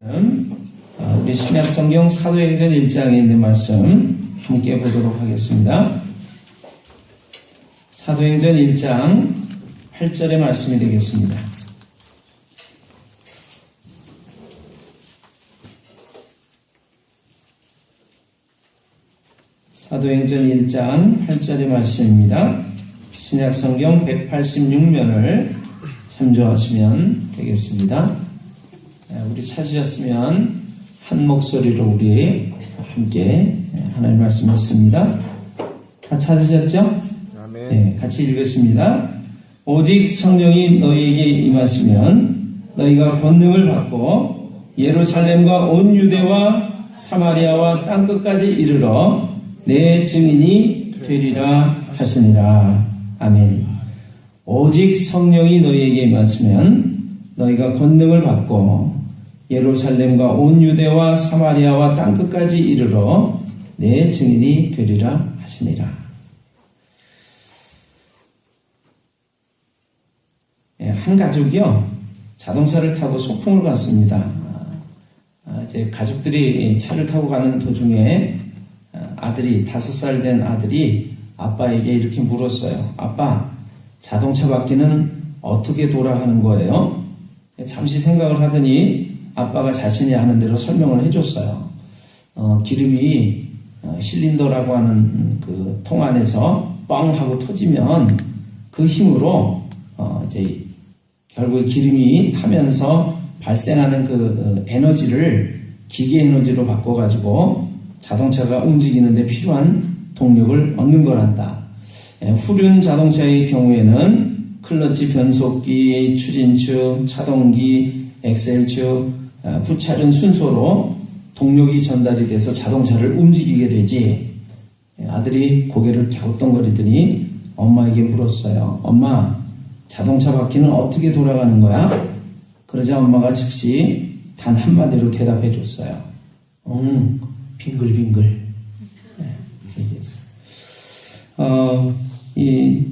우리 신약성경 사도행전 1장에 있는 말씀 함께 보도록 하겠습니다. 사도행전 1장 8절의 말씀이 되겠습니다. 사도행전 1장 8절의 말씀입니다. 신약성경 186면을 참조하시면 되겠습니다. 우리 찾으셨으면 한 목소리로 우리 함께 하나님 말씀 읽습니다. 다 찾으셨죠? 네, 같이 읽겠습니다. 오직 성령이 너희에게 임하시면 너희가 권능을 받고 예루살렘과 온 유대와 사마리아와 땅끝까지 이르러 내 증인이 되리라 하시니라. 아멘. 오직 성령이 너희에게 임하시면 너희가 권능을 받고 예루살렘과 온 유대와 사마리아와 땅끝까지 이르러 내 증인이 되리라 하시니라. 한 가족이요, 자동차를 타고 소풍을 갔습니다. 이제 가족들이 차를 타고 가는 도중에 아들이, 5살 된 아들이 아빠에게 이렇게 물었어요. 아빠, 자동차 바퀴는 어떻게 돌아가는 거예요? 잠시 생각을 하더니 아빠가 자신이 하는 대로 설명을 해줬어요. 기름이 실린더라고 하는 그 통 안에서 뻥 하고 터지면 그 힘으로 이제 결국에 기름이 타면서 발생하는 그 에너지를 기계 에너지로 바꿔가지고 자동차가 움직이는데 필요한 동력을 얻는 거란다. 후륜 자동차의 경우에는 클러치, 변속기, 추진축, 차동기, 엑셀축, 후차륜 순서로 동력이 전달이 돼서 자동차를 움직이게 되지. 아들이 고개를 갸우뚱거리더니 엄마에게 물었어요. 엄마, 자동차 바퀴는 어떻게 돌아가는 거야? 그러자 엄마가 즉시 단 한마디로 대답해 줬어요. 빙글빙글. 이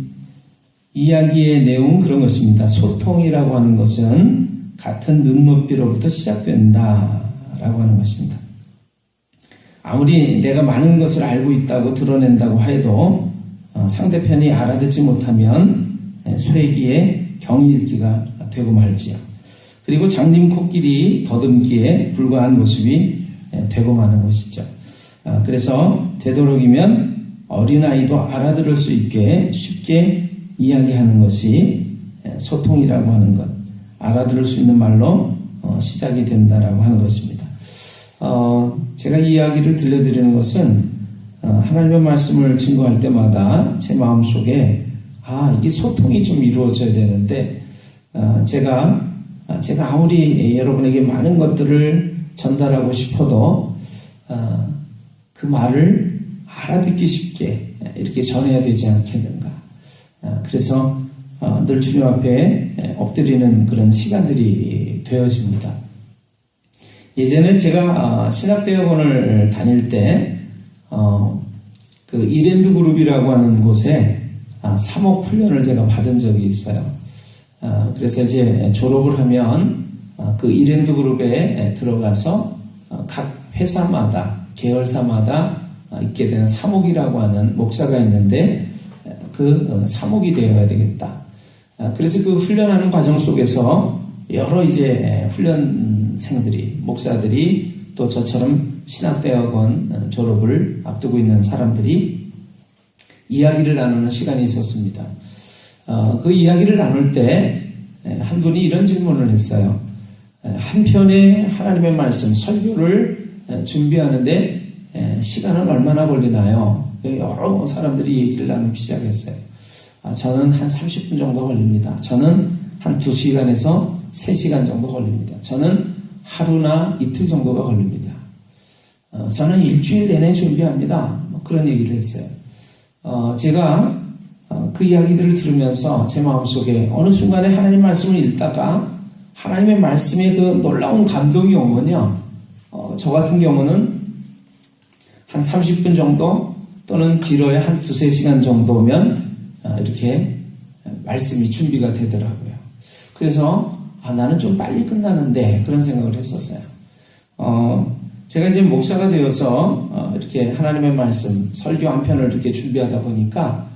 이야기의 내용은 그런 것입니다. 소통이라고 하는 것은 같은 눈높이로부터 시작된다라고 하는 것입니다. 아무리 내가 많은 것을 알고 있다고 드러낸다고 해도 상대편이 알아듣지 못하면 쇠기에 경이 잃기가 되고 말지요. 그리고 장님 코끼리 더듬기에 불과한 모습이 되고 마는 것이죠. 그래서 되도록이면 어린아이도 알아들을 수 있게 쉽게 이야기하는 것이 소통이라고 하는 것, 알아들을 수 있는 말로 시작이 된다라고 하는 것입니다. 제가 이 이야기를 들려드리는 것은 하나님의 말씀을 증거할 때마다 제 마음속에 이게 소통이 좀 이루어져야 되는데 제가 아무리 여러분에게 많은 것들을 전달하고 싶어도 그 말을 알아듣기 쉽게 이렇게 전해야 되지 않겠는가. 그래서 늘 주님 앞에 엎드리는 그런 시간들이 되어집니다. 예전에 제가 신학대학원을 다닐 때 그 이랜드 그룹이라고 하는 곳에 사목 훈련을 제가 받은 적이 있어요. 그래서 이제 졸업을 하면 그 이랜드 그룹에 들어가서 각 회사마다, 계열사마다 있게 되는 사목이라고 하는 목사가 있는데 그 사목이 되어야 되겠다. 그래서 그 훈련하는 과정 속에서 여러 이제 훈련생들이, 목사들이 또 저처럼 신학대학원 졸업을 앞두고 있는 사람들이 이야기를 나누는 시간이 있었습니다. 그 이야기를 나눌 때 한 분이 이런 질문을 했어요. 한 편의 하나님의 말씀, 설교를 준비하는데 시간은 얼마나 걸리나요? 여러 사람들이 얘기를 나누기 시작했어요. 저는 한 30분 정도 걸립니다. 저는 한 2시간에서 3시간 정도 걸립니다. 저는 하루나 이틀 정도가 걸립니다. 저는 일주일 내내 준비합니다. 그런 얘기를 했어요. 제가 그 이야기들을 들으면서 제 마음속에 어느 순간에 하나님 말씀을 읽다가 하나님의 말씀에 그 놀라운 감동이 오면요. 저 같은 경우는 한 30분 정도 또는 길어야 한 2-3시간 정도면 이렇게 말씀이 준비가 되더라고요. 그래서 나는 좀 빨리 끝나는데 그런 생각을 했었어요. 제가 지금 목사가 되어서 이렇게 하나님의 말씀, 설교 한 편을 이렇게 준비하다 보니까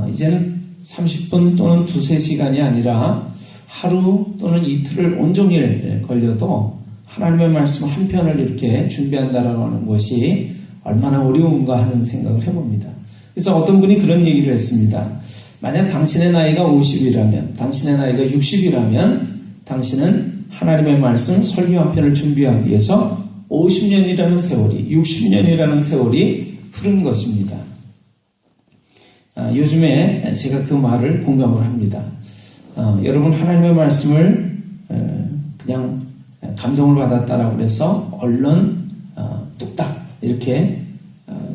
이제는 30분 또는 두세 시간이 아니라 하루 또는 이틀을 온종일 걸려도 하나님의 말씀 한 편을 이렇게 준비한다라고 하는 것이 얼마나 어려운가 하는 생각을 해봅니다. 그래서 어떤 분이 그런 얘기를 했습니다. 만약 당신의 나이가 50이라면, 당신의 나이가 60이라면 당신은 하나님의 말씀 설교 한 편을 준비하기 위해서 50년이라는 세월이, 60년이라는 세월이 흐른 것입니다. 요즘에 제가 그 말을 공감을 합니다. 여러분 하나님의 말씀을 그냥 감동을 받았다라고 해서 얼른 뚝딱 이렇게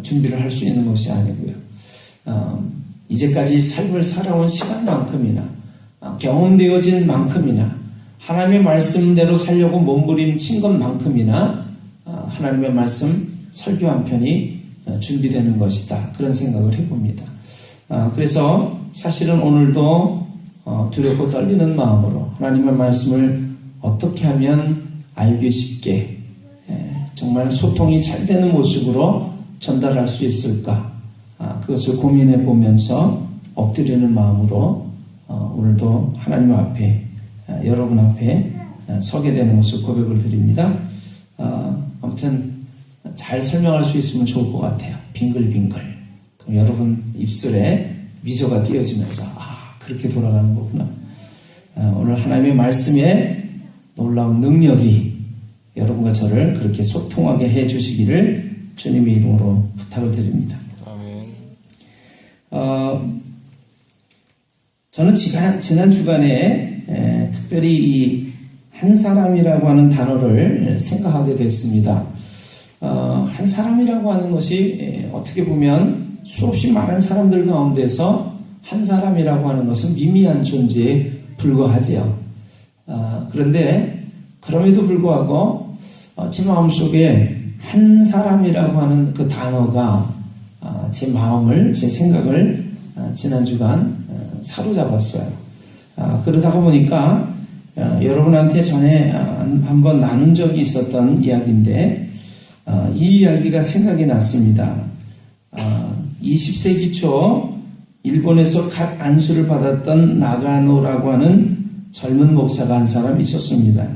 준비를 할 수 있는 것이 아니고요. 이제까지 삶을 살아온 시간만큼이나 경험되어진 만큼이나 하나님의 말씀대로 살려고 몸부림친 것만큼이나 하나님의 말씀 설교 한 편이 준비되는 것이다. 그런 생각을 해봅니다. 그래서 사실은 오늘도 두렵고 떨리는 마음으로 하나님의 말씀을 어떻게 하면 알기 쉽게 정말 소통이 잘 되는 모습으로 전달할 수 있을까, 그것을 고민해 보면서 엎드리는 마음으로 오늘도 하나님 앞에, 여러분 앞에 서게 되는 것을 고백을 드립니다. 아무튼 잘 설명할 수 있으면 좋을 것 같아요. 빙글빙글. 그럼 여러분 입술에 미소가 띄어지면서 그렇게 돌아가는 거구나. 오늘 하나님의 말씀에 놀라운 능력이 여러분과 저를 그렇게 소통하게 해주시기를 주님의 이름으로 부탁을 드립니다. 아멘. 저는 지난 주간에 특별히 이 한 사람이라고 하는 단어를 생각하게 됐습니다. 한 사람이라고 하는 것이 어떻게 보면 수없이 많은 사람들 가운데서 한 사람이라고 하는 것은 미미한 존재에 불과하지요. 그런데 그럼에도 불구하고 제 마음속에 한 사람이라고 하는 그 단어가 제 마음을, 제 생각을 지난 주간 사로잡았어요. 그러다가 보니까 여러분한테 전에 한번 나눈 적이 있었던 이야기인데 이 이야기가 생각이 났습니다. 20세기 초 일본에서 갓 안수를 받았던 나가노라고 하는 젊은 목사가 한 사람 있었습니다.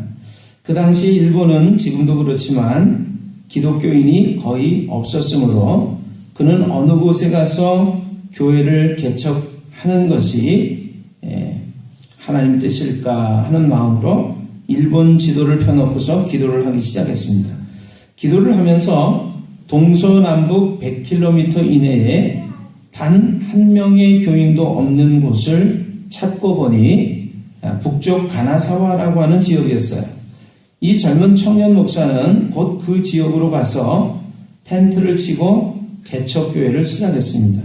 그 당시 일본은 지금도 그렇지만 기독교인이 거의 없었으므로 그는 어느 곳에 가서 교회를 개척하는 것이 하나님 뜻일까 하는 마음으로 일본 지도를 펴놓고서 기도를 하기 시작했습니다. 기도를 하면서 동서남북 100km 이내에 단 한 명의 교인도 없는 곳을 찾고 보니 북쪽 가나사와라고 하는 지역이었어요. 이 젊은 청년 목사는 곧 그 지역으로 가서 텐트를 치고 개척교회를 시작했습니다.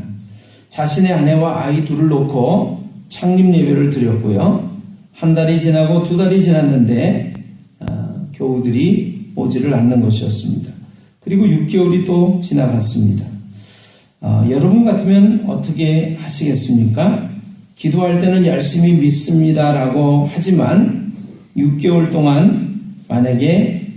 자신의 아내와 아이 둘을 놓고 창립 예배를 드렸고요. 한 달이 지나고 두 달이 지났는데 교우들이 오지를 않는 것이었습니다. 그리고 6개월이 또 지나갔습니다. 여러분 같으면 어떻게 하시겠습니까? 기도할 때는 열심히 믿습니다라고 하지만 6개월 동안 만약에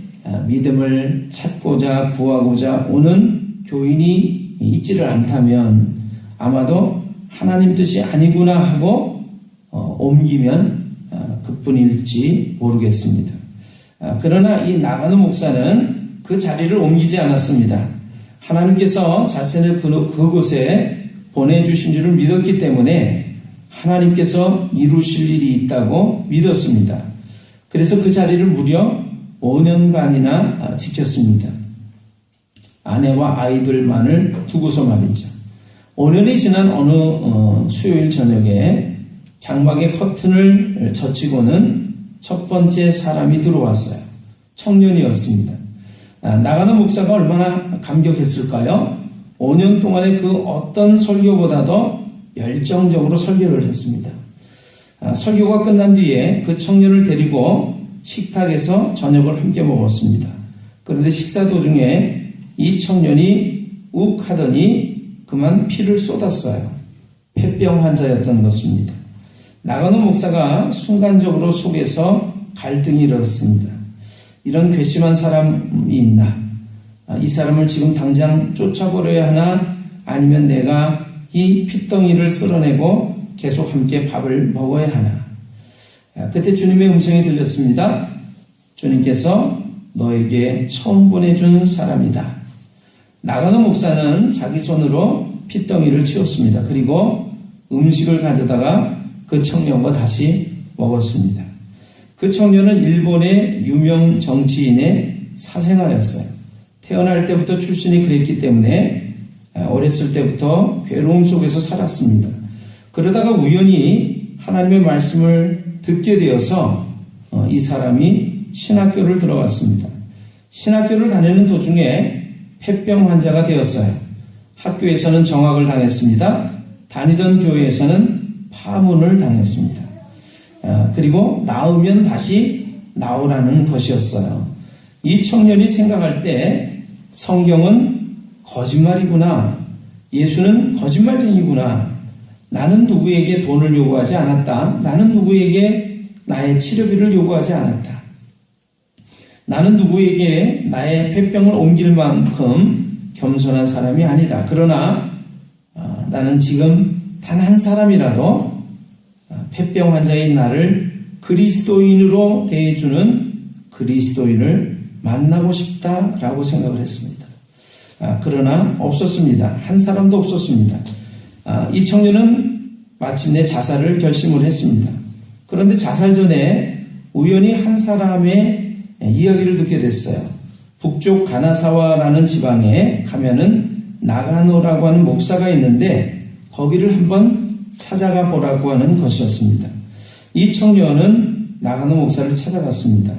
믿음을 찾고자 구하고자 오는 교인이 있지를 않다면 아마도 하나님 뜻이 아니구나 하고 옮기면 그뿐일지 모르겠습니다. 그러나 이 나가노 목사는 그 자리를 옮기지 않았습니다. 하나님께서 자신을 그곳에 보내주신 줄을 믿었기 때문에 하나님께서 이루실 일이 있다고 믿었습니다. 그래서 그 자리를 무려 5년간이나 지켰습니다. 아내와 아이들만을 두고서 말이죠. 5년이 지난 어느 수요일 저녁에 장막의 커튼을 젖히고는 첫 번째 사람이 들어왔어요. 청년이었습니다. 나가노 목사가 얼마나 감격했을까요? 5년 동안의 그 어떤 설교보다도 열정적으로 설교를 했습니다. 설교가 끝난 뒤에 그 청년을 데리고 식탁에서 저녁을 함께 먹었습니다. 그런데 식사 도중에 이 청년이 욱 하더니 그만 피를 쏟았어요. 폐병 환자였던 것입니다. 나가노 목사가 순간적으로 속에서 갈등이 일었습니다. 이런 괘씸한 사람이 있나? 이 사람을 지금 당장 쫓아버려야 하나? 아니면 내가 이 핏덩이를 쓸어내고 계속 함께 밥을 먹어야 하나? 그때 주님의 음성이 들렸습니다. 주님께서 너에게 처음 보내준 사람이다. 나가노 목사는 자기 손으로 핏덩이를 치웠습니다. 그리고 음식을 가져다가 그 청년과 다시 먹었습니다. 그 청년은 일본의 유명 정치인의 사생아였어요. 태어날 때부터 출신이 그랬기 때문에 어렸을 때부터 괴로움 속에서 살았습니다. 그러다가 우연히 하나님의 말씀을 듣게 되어서 이 사람이 신학교를 들어갔습니다. 신학교를 다니는 도중에 폐병 환자가 되었어요. 학교에서는 정학을 당했습니다. 다니던 교회에서는 파문을 당했습니다. 그리고 나으면 다시 나오라는 것이었어요. 이 청년이 생각할 때 성경은 거짓말이구나. 예수는 거짓말쟁이구나. 나는 누구에게 돈을 요구하지 않았다. 나는 누구에게 나의 치료비를 요구하지 않았다. 나는 누구에게 나의 폐병을 옮길 만큼 겸손한 사람이 아니다. 그러나 나는 지금 단 한 사람이라도 폐병 환자인 나를 그리스도인으로 대해주는 그리스도인을 만나고 싶다라고 생각을 했습니다. 그러나 없었습니다. 한 사람도 없었습니다. 이 청년은 마침내 자살을 결심을 했습니다. 그런데 자살 전에 우연히 한 사람의 이야기를 듣게 됐어요. 북쪽 가나사와라는 지방에 가면은 나가노라고 하는 목사가 있는데 거기를 한번 찾아가 보라고 하는 것이었습니다. 이 청년은 나가노 목사를 찾아갔습니다.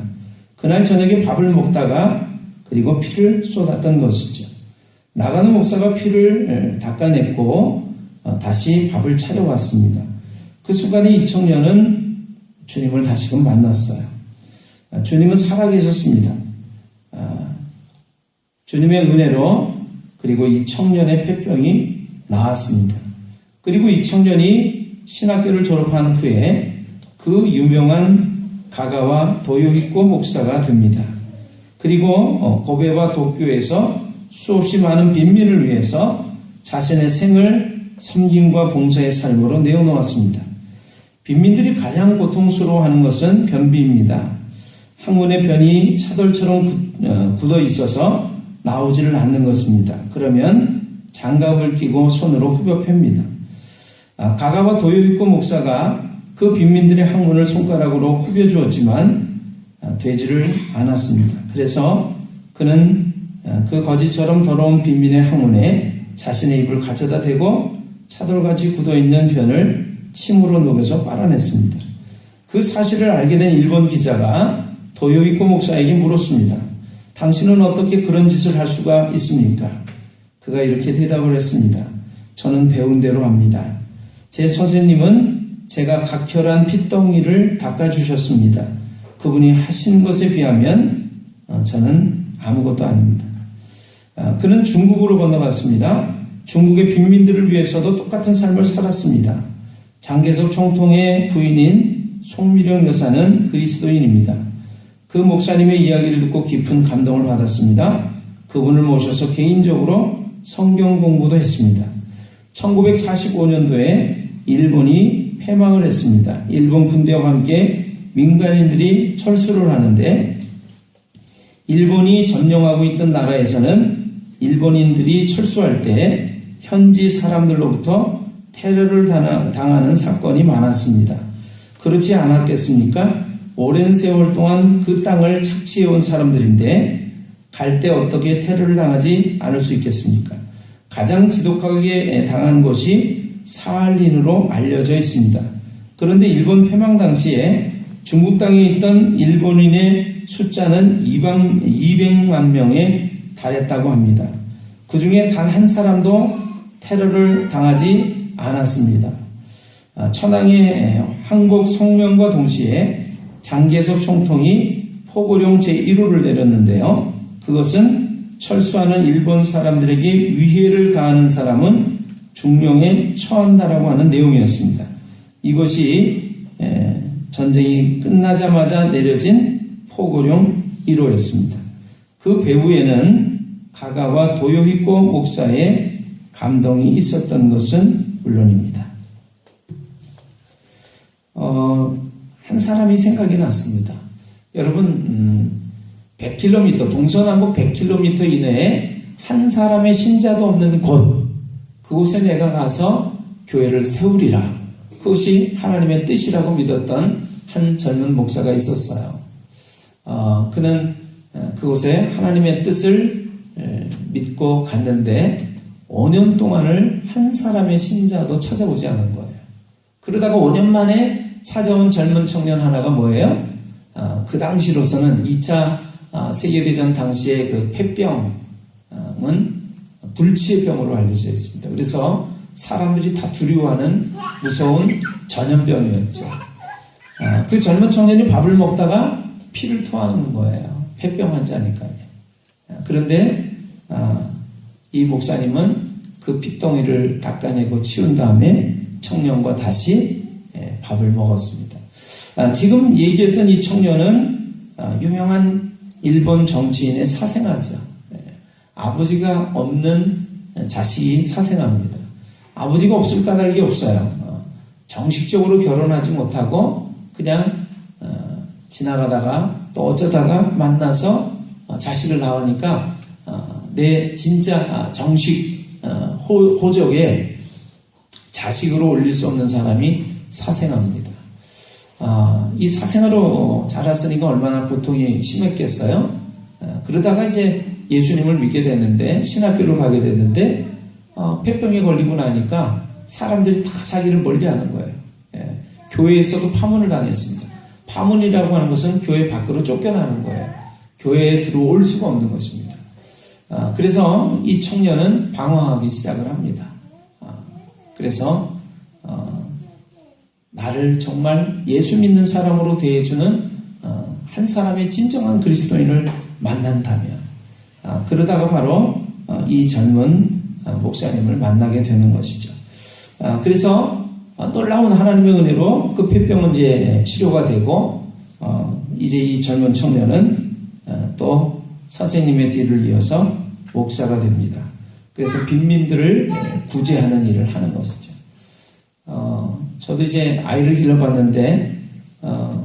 그날 저녁에 밥을 먹다가 그리고 피를 쏟았던 것이죠. 나가노 목사가 피를 닦아냈고 다시 밥을 차려왔습니다. 그 순간에 이 청년은 주님을 다시금 만났어요. 주님은 살아계셨습니다. 주님의 은혜로 그리고 이 청년의 폐병이 나았습니다. 그리고 이 청년이 신학교를 졸업한 후에 그 유명한 가가와 도요히코 목사가 됩니다. 그리고 고베와 도쿄에서 수없이 많은 빈민을 위해서 자신의 생을 섬김과 봉사의 삶으로 내어놓았습니다. 빈민들이 가장 고통스러워하는 것은 변비입니다. 항문의 변이 차돌처럼 굳어 있어서 나오지를 않는 것입니다. 그러면 장갑을 끼고 손으로 후벼 팹니다. 가가와 도요히코 목사가 그 빈민들의 항문을 손가락으로 후벼 주었지만 되지를 않았습니다. 그래서 그는 그 거지처럼 더러운 빈민의 항문에 자신의 입을 가져다 대고 차돌같이 굳어있는 변을 침으로 녹여서 빨아냈습니다. 그 사실을 알게 된 일본 기자가 도요히코 목사에게 물었습니다. 당신은 어떻게 그런 짓을 할 수가 있습니까? 그가 이렇게 대답을 했습니다. 저는 배운 대로 합니다. 제 선생님은 제가 각혈한 핏덩이를 닦아주셨습니다. 그분이 하신 것에 비하면 저는 아무것도 아닙니다. 그는 중국으로 건너갔습니다. 중국의 빈민들을 위해서도 똑같은 삶을 살았습니다. 장개석 총통의 부인인 송미령 여사는 그리스도인입니다. 그 목사님의 이야기를 듣고 깊은 감동을 받았습니다. 그분을 모셔서 개인적으로 성경 공부도 했습니다. 1945년도에 일본이 패망을 했습니다. 일본 군대와 함께 민간인들이 철수를 하는데 일본이 점령하고 있던 나라에서는 일본인들이 철수할 때 현지 사람들로부터 테러를 당하는 사건이 많았습니다. 그렇지 않았겠습니까? 오랜 세월 동안 그 땅을 착취해온 사람들인데 갈 때 어떻게 테러를 당하지 않을 수 있겠습니까? 가장 지독하게 당한 곳이 사할린으로 알려져 있습니다. 그런데 일본 패망 당시에 중국 땅에 있던 일본인의 숫자는 200만 명에 달했다고 합니다. 그 중에 단 한 사람도 테러를 당하지 않았습니다. 천황의 항복 성명과 동시에 장개석 총통이 포고령 제1호를 내렸는데요. 그것은 철수하는 일본 사람들에게 위해를 가하는 사람은 중령에 처한다라고 하는 내용이었습니다. 이것이 전쟁이 끝나자마자 내려진 포고령 1호였습니다. 그 배후에는 가가와 도요히코 목사의 감동이 있었던 것은 물론입니다. 한 사람이 생각이 났습니다. 여러분, 100km, 동서남북 100km 이내에 한 사람의 신자도 없는 곳, 그곳에 내가 가서 교회를 세우리라. 그것이 하나님의 뜻이라고 믿었던 한 젊은 목사가 있었어요. 그는 그곳에 하나님의 뜻을 믿고 갔는데 5년 동안을 한 사람의 신자도 찾아오지 않은 거예요. 그러다가 5년 만에 찾아온 젊은 청년 하나가 뭐예요? 그 당시로서는 2차 세계대전 당시의 그 폐병은 불치의 병으로 알려져 있습니다. 그래서 사람들이 다 두려워하는 무서운 전염병이었죠. 그 젊은 청년이 밥을 먹다가 피를 토하는 거예요. 폐병 환자니까요. 그런데 이 목사님은 그 핏덩이를 닦아내고 치운 다음에 청년과 다시 밥을 먹었습니다. 지금 얘기했던 이 청년은 유명한 일본 정치인의 사생아죠. 아버지가 없는 자식이 사생아입니다. 아버지가 없을 까닭이 없어요. 정식적으로 결혼하지 못하고 그냥 지나가다가 또 어쩌다가 만나서 자식을 낳으니까 내 진짜 정식 호적에 자식으로 올릴 수 없는 사람이 사생아입니다. 이 사생아로 자랐으니까 얼마나 고통이 심했겠어요? 그러다가 이제 예수님을 믿게 됐는데, 신학교를 가게 됐는데, 폐병에 걸리고 나니까 사람들이 다 자기를 멀리하는 거예요. 교회에서도 파문을 당했습니다. 파문이라고 하는 것은 교회 밖으로 쫓겨나는 거예요. 교회에 들어올 수가 없는 것입니다. 그래서 이 청년은 방황하기 시작을 합니다. 그래서 나를 정말 예수 믿는 사람으로 대해주는 한 사람의 진정한 그리스도인을 만난다면, 그러다가 바로 이 젊은 목사님을 만나게 되는 것이죠. 그래서 놀라운 하나님의 은혜로 그 폐병은 이제 치료가 되고, 이제 이 젊은 청년은 또 선생님의 뒤를 이어서 목사가 됩니다. 그래서 빈민들을 구제하는 일을 하는 것이죠. 저도 이제 아이를 길러봤는데,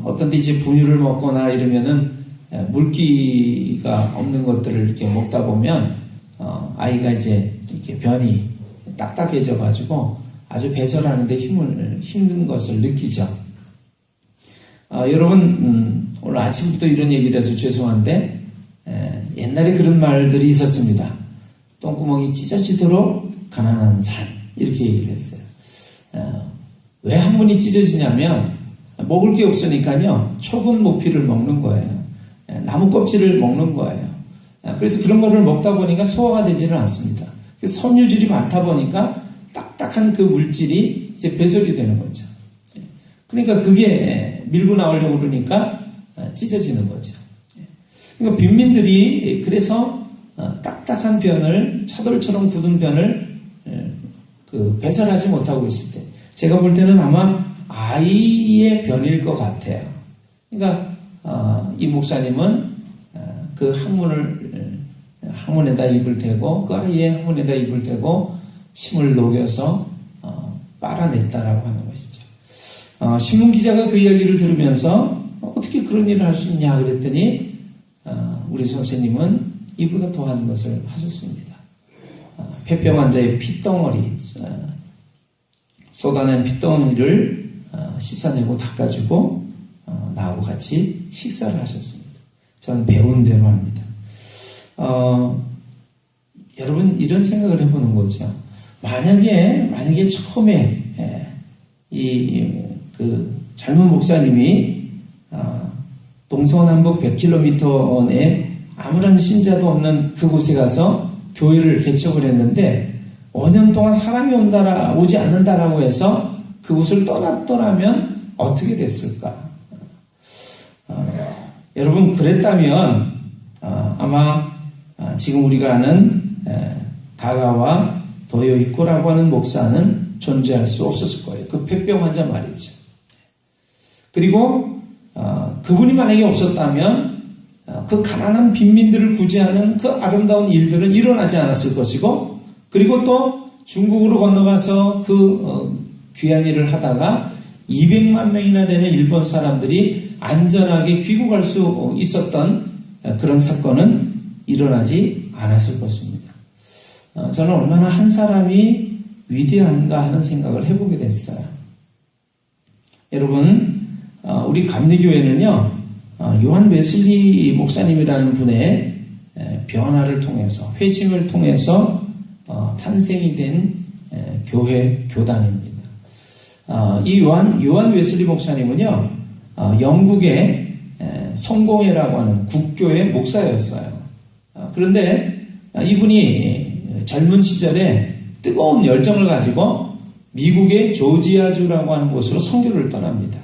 어떤 데 이제 분유를 먹거나 이러면은 물기가 없는 것들을 이렇게 먹다 보면, 아이가 이제 이렇게 변이 딱딱해져가지고 아주 배설하는데 힘든 것을 느끼죠. 여러분, 오늘 아침부터 이런 얘기를 해서 죄송한데, 옛날에 그런 말들이 있었습니다. 똥구멍이 찢어지도록 가난한 삶, 이렇게 얘기를 했어요. 왜 한문이 찢어지냐면 먹을 게 없으니까요, 촉은 모피를 먹는 거예요. 나무 껍질을 먹는 거예요. 그래서 그런 거를 먹다 보니까 소화가 되지는 않습니다. 섬유질이 많다 보니까 딱딱한 그 물질이 이제 배설이 되는 거죠. 그러니까 그게 밀고 나오려고 그러니까 찢어지는 거죠. 그러니까 빈민들이 그래서 딱딱한 변을, 차돌처럼 굳은 변을 배설하지 못하고 있을 때, 제가 볼 때는 아마 아이의 변일 것 같아요. 그러니까 이 목사님은 그 항문에다 입을 대고, 그 아이의 항문에다 입을 대고 침을 녹여서 빨아냈다라고 하는 것이죠. 신문 기자가 그 이야기를 들으면서 어떻게 그런 일을 할 수 있냐 그랬더니, 우리 선생님은 이보다 더한 것을 하셨습니다. 폐병 환자의 핏덩어리, 쏟아낸 핏덩어리를 씻어내고 닦아주고 나하고 같이 식사를 하셨습니다. 저는 배운 대로 합니다. 여러분, 이런 생각을 해보는 거죠. 만약에 처음에 그 젊은 목사님이 동서남북 100km 내에 아무런 신자도 없는 그곳에 가서 교회를 개척을 했는데 5년 동안 사람이 오지 않는다라고 해서 그곳을 떠났더라면 어떻게 됐을까? 여러분, 그랬다면 아마 지금 우리가 아는 가가와 도요히코라고 하는 목사는 존재할 수 없었을 거예요. 그 폐병 환자 말이죠. 그리고 그분이 만약에 없었다면 그 가난한 빈민들을 구제하는 그 아름다운 일들은 일어나지 않았을 것이고, 그리고 또 중국으로 건너가서 그 귀한 일을 하다가 200만 명이나 되는 일본 사람들이 안전하게 귀국할 수 있었던 그런 사건은 일어나지 않았을 것입니다. 저는 얼마나 한 사람이 위대한가 하는 생각을 해보게 됐어요. 여러분, 우리 감리교회는요, 요한 웨슬리 목사님이라는 분의 변화를 통해서, 회심을 통해서 탄생이 된 교단입니다. 이 요한 웨슬리 목사님은요, 영국의 성공회라고 하는 국교의 목사였어요. 그런데 이분이 젊은 시절에 뜨거운 열정을 가지고 미국의 조지아주라고 하는 곳으로 선교를 떠납니다.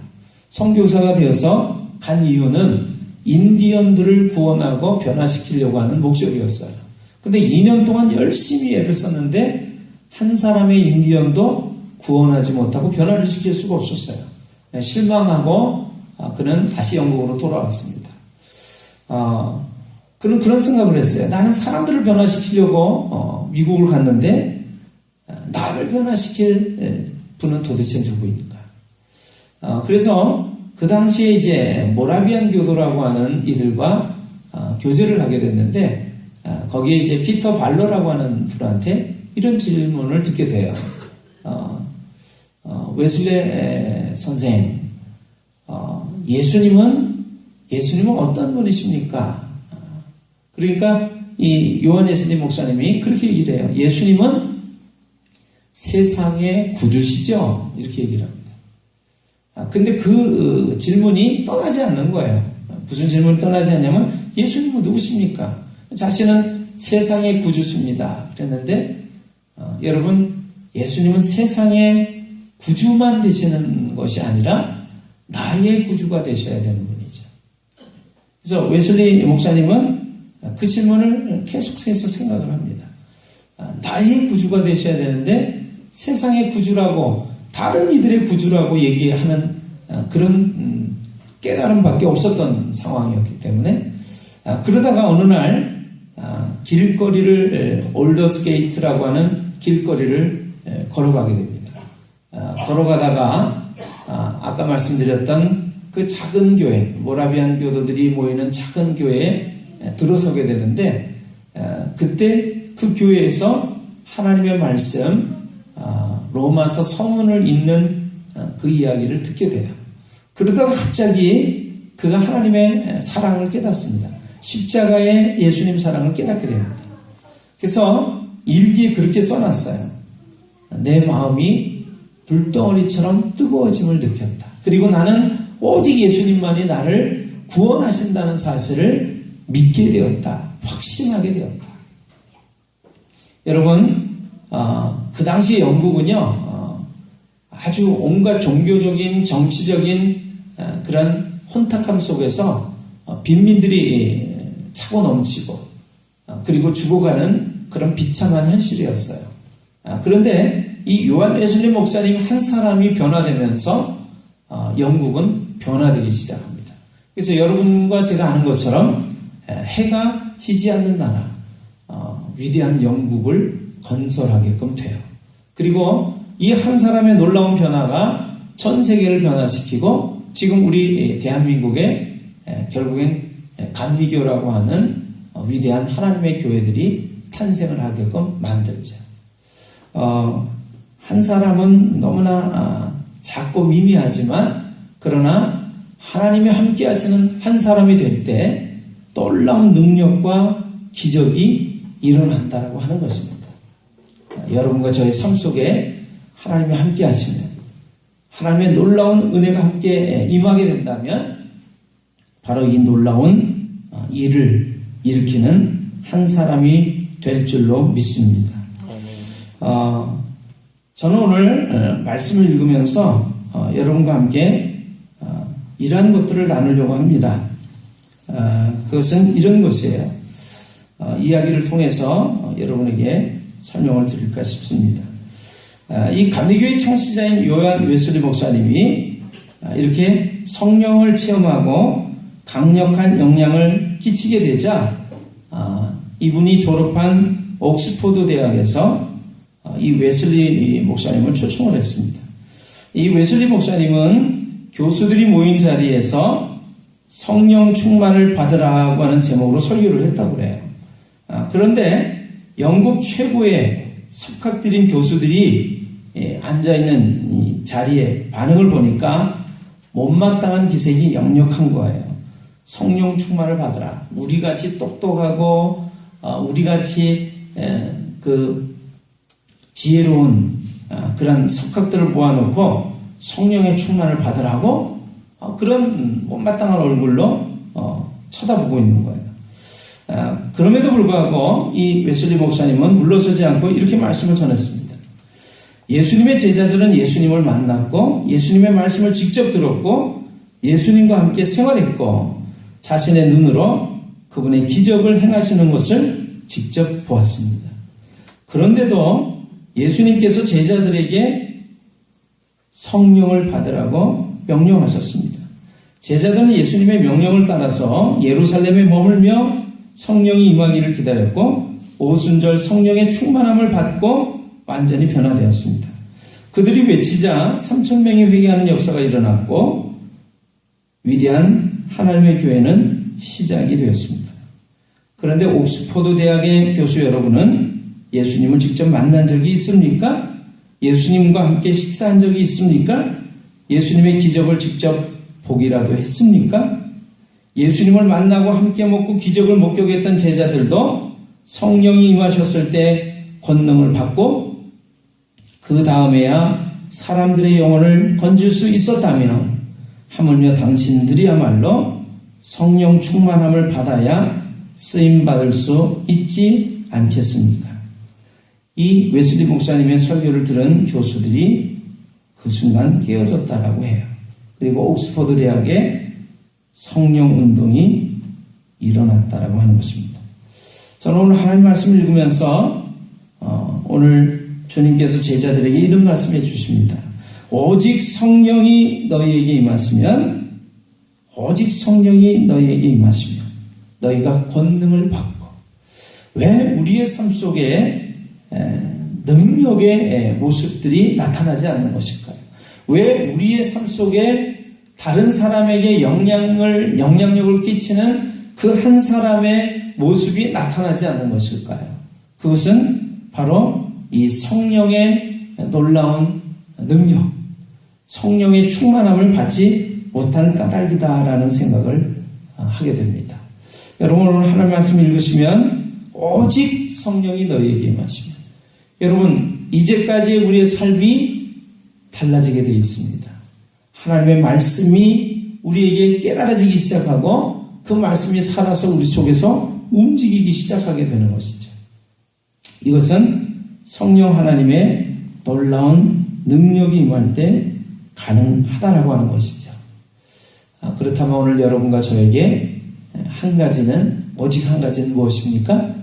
선교사가 되어서 간 이유는 인디언들을 구원하고 변화시키려고 하는 목적이었어요. 근데 2년 동안 열심히 애를 썼는데 한 사람의 인디언도 구원하지 못하고 변화를 시킬 수가 없었어요. 실망하고 그는 다시 영국으로 돌아왔습니다. 그는 그런 생각을 했어요. 나는 사람들을 변화시키려고 미국을 갔는데 나를 변화시킬 분은 도대체 누구인가? 그래서 그 당시에 이제 모라비안 교도라고 하는 이들과 교제를 하게 됐는데, 거기에 이제 피터 발러라고 하는 분한테 이런 질문을 듣게 돼요. 웨슬리 선생, 예수님은 어떤 분이십니까? 그러니까 이 요한 웨슬리 목사님이 그렇게 얘기를 해요. 예수님은 세상의 구주시죠? 이렇게 얘기를 합니다. 근데 그 질문이 떠나지 않는 거예요. 무슨 질문이 떠나지 않냐면, 예수님은 누구십니까? 자신은 세상의 구주십니다. 그랬는데, 여러분, 예수님은 세상의 구주만 되시는 것이 아니라 나의 구주가 되셔야 되는 분이죠. 그래서 웨슬리 목사님은 그 질문을 계속해서 생각을 합니다. 나의 구주가 되셔야 되는데 세상의 구주라고, 다른 이들의 구주라고 얘기하는 그런 깨달음밖에 없었던 상황이었기 때문에, 그러다가 어느 날 길거리를, 올더스 게이트라고 하는 길거리를 걸어가게 됩니다. 걸어가다가 아까 말씀드렸던 그 작은 교회, 모라비안 교도들이 모이는 작은 교회에 들어서게 되는데, 그때 그 교회에서 하나님의 말씀, 로마서 서문을 읽는 그 이야기를 듣게 돼요. 그러다가 갑자기 그가 하나님의 사랑을 깨닫습니다. 십자가의 예수님 사랑을 깨닫게 됩니다. 그래서 일기에 그렇게 써놨어요. 내 마음이 불덩어리처럼 뜨거워짐을 느꼈다. 그리고 나는 오직 예수님만이 나를 구원하신다는 사실을 믿게 되었다. 확신하게 되었다. 여러분, 그 당시 영국은요, 아주 온갖 종교적인, 정치적인 그런 혼탁함 속에서 빈민들이 차고 넘치고, 그리고 죽어가는 그런 비참한 현실이었어요. 그런데 이 요한 웨슬리 목사님 한 사람이 변화되면서 영국은 변화되기 시작합니다. 그래서 여러분과 제가 아는 것처럼 해가 지지 않는 나라, 위대한 영국을 건설하게끔 돼요. 그리고 이 한 사람의 놀라운 변화가 전 세계를 변화시키고, 지금 우리 대한민국에 결국엔 감리교라고 하는 위대한 하나님의 교회들이 탄생을 하게끔 만들죠. 한 사람은 너무나 작고 미미하지만, 그러나 하나님이 함께 하시는 한 사람이 될 때 놀라운 능력과 기적이 일어난다라고 하는 것입니다. 여러분과 저의 삶 속에 하나님이 함께 하시면, 하나님의 놀라운 은혜가 함께 임하게 된다면, 바로 이 놀라운 일을 일으키는 한 사람이 될 줄로 믿습니다. 저는 오늘 말씀을 읽으면서 여러분과 함께 이러한 것들을 나누려고 합니다. 그것은 이런 것이에요. 이야기를 통해서 여러분에게 설명을 드릴까 싶습니다. 이 감리교의 창시자인 요한 웨슬리 목사님이 이렇게 성령을 체험하고 강력한 영향을 끼치게 되자 이분이 졸업한 옥스포드 대학에서 이 웨슬리 목사님을 초청을 했습니다. 이 웨슬리 목사님은 교수들이 모인 자리에서 성령 충만을 받으라고 하는 제목으로 설교를 했다고 그래요. 그런데 영국 최고의 석학들인 교수들이 앉아있는 이 자리에 반응을 보니까 못마땅한 기색이 역력한 거예요. 성령 충만을 받으라. 우리같이 똑똑하고 우리같이 그 지혜로운 그런 석학들을 모아놓고 성령의 충만을 받으라고 그런 못마땅한 얼굴로 쳐다보고 있는 거예요. 그럼에도 불구하고 이 웨슬리 목사님은 물러서지 않고 이렇게 말씀을 전했습니다. 예수님의 제자들은 예수님을 만났고 예수님의 말씀을 직접 들었고 예수님과 함께 생활했고 자신의 눈으로 그분의 기적을 행하시는 것을 직접 보았습니다. 그런데도 예수님께서 제자들에게 성령을 받으라고 명령하셨습니다. 제자들은 예수님의 명령을 따라서 예루살렘에 머물며 성령이 임하기를 기다렸고 오순절 성령의 충만함을 받고 완전히 변화되었습니다. 그들이 외치자 3,000명이 회개하는 역사가 일어났고 위대한 하나님의 교회는 시작이 되었습니다. 그런데 옥스포드 대학의 교수 여러분은 예수님을 직접 만난 적이 있습니까? 예수님과 함께 식사한 적이 있습니까? 예수님의 기적을 직접 보기라도 했습니까? 예수님을 만나고 함께 먹고 기적을 목격했던 제자들도 성령이 임하셨을 때 권능을 받고 그 다음에야 사람들의 영혼을 건질 수 있었다면 하물며 당신들이야말로 성령 충만함을 받아야 쓰임받을 수 있지 않겠습니까? 이 웨슬리 목사님의 설교를 들은 교수들이 그 순간 깨어졌다라고 해요. 그리고 옥스포드 대학에 성령 운동이 일어났다라고 하는 것입니다. 저는 오늘 하나님 말씀을 읽으면서 오늘 주님께서 제자들에게 이런 말씀해 주십니다. 오직 성령이 너희에게 임하시면 너희가 권능을 받고 왜 우리의 삶 속에 능력의 모습들이 나타나지 않는 것일까요? 왜 우리의 삶 속에 다른 사람에게 영향력을 끼치는 그 한 사람의 모습이 나타나지 않는 것일까요? 그것은 바로 이 성령의 놀라운 능력, 성령의 충만함을 받지 못한 까닭이다라는 생각을 하게 됩니다. 여러분 오늘 하나님 말씀 읽으시면 오직 성령이 너희에게 임하시면 여러분 이제까지 우리의 삶이 달라지게 되어 있습니다. 하나님의 말씀이 우리에게 깨달아지기 시작하고 그 말씀이 살아서 우리 속에서 움직이기 시작하게 되는 것이죠. 이것은 성령 하나님의 놀라운 능력이 임할 때 가능하다라고 하는 것이죠. 그렇다면 오늘 여러분과 저에게 오직 한 가지는 무엇입니까?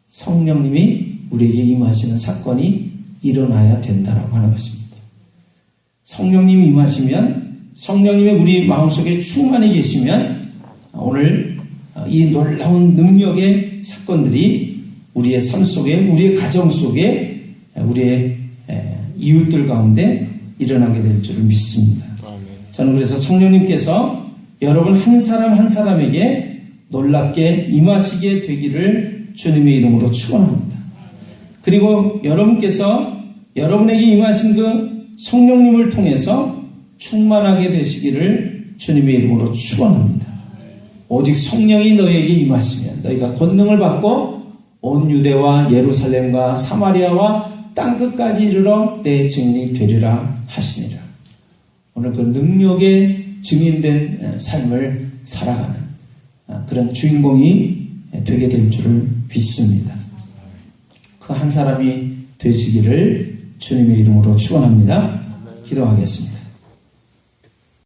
성령님이 우리에게 임하시는 사건이 일어나야 된다라고 하는 것입니다. 성령님이 임하시면 성령님이 우리 마음속에 충만히 계시면 오늘 이 놀라운 능력의 사건들이 우리의 삶 속에 우리의 가정 속에 우리의 이웃들 가운데 일어나게 될 줄을 믿습니다. 저는 그래서 성령님께서 여러분 한 사람 한 사람에게 놀랍게 임하시게 되기를 주님의 이름으로 축원합니다. 그리고 여러분께서 여러분에게 임하신 그 성령님을 통해서 충만하게 되시기를 주님의 이름으로 축원합니다. 오직 성령이 너희에게 임하시면 너희가 권능을 받고 온 유대와 예루살렘과 사마리아와 땅끝까지 이르러 내 증인이 되리라 하시니라. 오늘 그 능력에 증인된 삶을 살아가는 그런 주인공이 되게 될 줄을 믿습니다. 그 한 사람이 되시기를 주님의 이름으로 축원합니다. 기도하겠습니다.